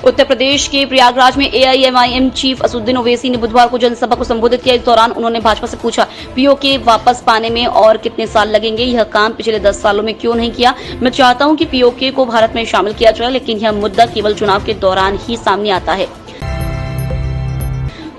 उत्तर प्रदेश के प्रयागराज में AIMIM chief Asaduddin Owaisi ने बुधवार को जनसभा को संबोधित किया। इस दौरान उन्होंने भाजपा से पूछा, पीओके वापस पाने में और कितने साल लगेंगे? यह काम पिछले 10 सालों में क्यों नहीं किया? मैं चाहता हूं कि पीओके को भारत में शामिल किया जाए, लेकिन यह मुद्दा केवल चुनाव के दौरान ही सामने आता है।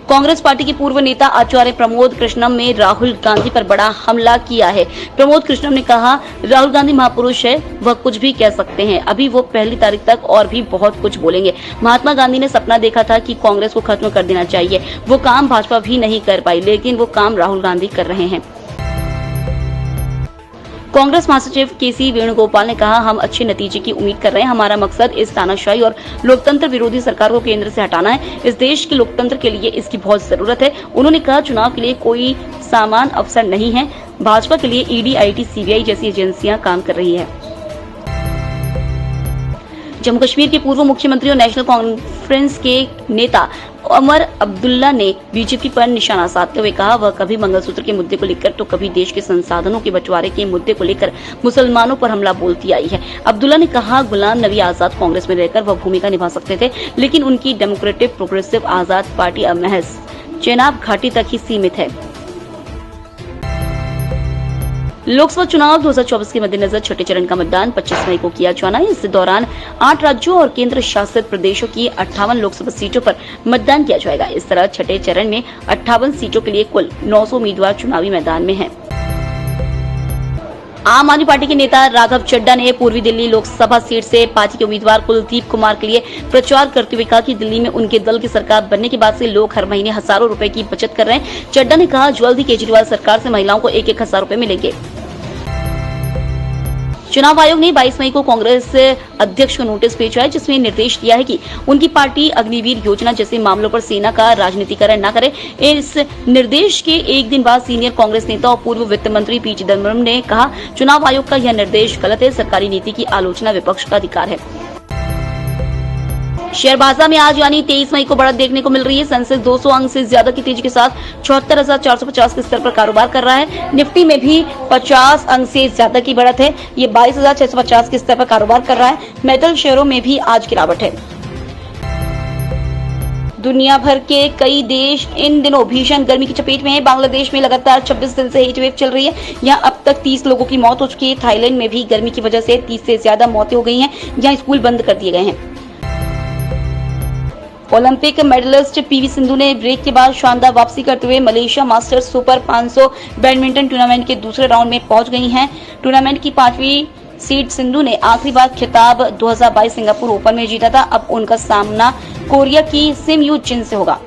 कांग्रेस पार्टी के पूर्व नेता आचार्य प्रमोद कृष्णम ने राहुल गांधी पर बड़ा हमला किया है। प्रमोद कृष्णम ने कहा, राहुल गांधी महापुरुष है, वह कुछ भी कह सकते हैं। अभी वो 1 तारीख तक और भी बहुत कुछ बोलेंगे। महात्मा गांधी ने सपना देखा था कि कांग्रेस को खत्म कर देना चाहिए। वो काम भाजपा भी नहीं कर पाई, लेकिन वो काम राहुल गांधी कर रहे हैं। कांग्रेस महासचिव केसी वेणुगोपाल ने कहा, हम अच्छे नतीजे की उम्मीद कर रहे हैं। हमारा मकसद इस तानाशाही और लोकतंत्र विरोधी सरकार को केंद्र से हटाना है। इस देश के लोकतंत्र के लिए इसकी बहुत जरूरत है। उन्होंने कहा, चुनाव के लिए कोई सामान अवसर नहीं है। भाजपा के लिए ईडी, आईटी, सीबीआई जैसी एजेंसियां काम कर रही है। जम्मू कश्मीर के पूर्व मुख्यमंत्री और नेशनल कॉन्फ्रेंस के नेता उमर अब्दुल्ला ने बीजेपी पर निशाना साधते हुए कहा, वह कभी मंगलसूत्र के मुद्दे को लेकर तो कभी देश के संसाधनों के बंटवारे के मुद्दे को लेकर मुसलमानों पर हमला बोलती आई है। अब्दुल्ला ने कहा, गुलाम नबी आजाद कांग्रेस में रहकर वह भूमिका निभा सकते थे, लेकिन उनकी डेमोक्रेटिक प्रोग्रेसिव आजाद पार्टी अब महज चेनाब घाटी तक ही सीमित है। लोकसभा चुनाव 2024 के मद्देनजर छठे चरण का मतदान 25 मई को किया जाना है। इस दौरान 8 राज्यों और केंद्र शासित प्रदेशों की 58 लोकसभा सीटों पर मतदान किया जाएगा। इस तरह छठे चरण में 58 सीटों के लिए कुल 900 उम्मीदवार चुनावी मैदान में हैं। आम आदमी पार्टी के नेता राघव चड्ढा ने पूर्वी दिल्ली लोकसभा सीट से पार्टी के उम्मीदवार कुलदीप कुमार के लिए प्रचार करते हुए कहा कि दिल्ली में उनके दल की सरकार बनने के बाद से लोग हर महीने हजारों रुपए की बचत कर रहे हैं। चड्ढा ने कहा, जल्द ही केजरीवाल सरकार से महिलाओं को 1-1 हजार रुपए मिलेंगे। चुनाव आयोग ने 22 मई को कांग्रेस अध्यक्ष को नोटिस भेजा है, जिसमें निर्देश दिया है कि उनकी पार्टी अग्निवीर योजना जैसे मामलों पर सेना का राजनीतिकरण न करे। इस निर्देश के एक दिन बाद सीनियर कांग्रेस नेता और पूर्व वित्त मंत्री पी चिदम्बरम ने कहा, चुनाव आयोग का यह निर्देश गलत है। सरकारी नीति की आलोचना विपक्ष का अधिकार है। शेयर बाजार में आज यानी 23 मई को बढ़त देखने को मिल रही है। सेंसेक्स 200 अंक से ज्यादा की तेजी के साथ 74,450 के स्तर पर कारोबार कर रहा है। निफ्टी में भी 50 अंक से ज्यादा की बढ़त है, ये 22,650 के स्तर पर कारोबार कर रहा है। मेटल शेयरों में भी आज गिरावट है। दुनिया भर के कई देश इन दिनों भीषण गर्मी की चपेट में है। बांग्लादेश में लगातार 26 दिन से हीट वेव चल रही है। यहाँ अब तक 30 लोगों की मौत हो चुकी है। थाईलैंड में भी गर्मी की वजह से 30 से ज्यादा मौतें हो गई हैं। यहाँ स्कूल बंद कर दिए गए हैं। ओलंपिक मेडलिस्ट पीवी सिंधु ने ब्रेक के बाद शानदार वापसी करते हुए Malaysia masters super 500 badminton tournament के दूसरे राउंड में पहुंच गई हैं। टूर्नामेंट की 5वीं सीड सिंधु ने आखिरी बार खिताब 2022 सिंगापुर ओपन में जीता था। अब उनका सामना कोरिया की सिम यू जिन से होगा।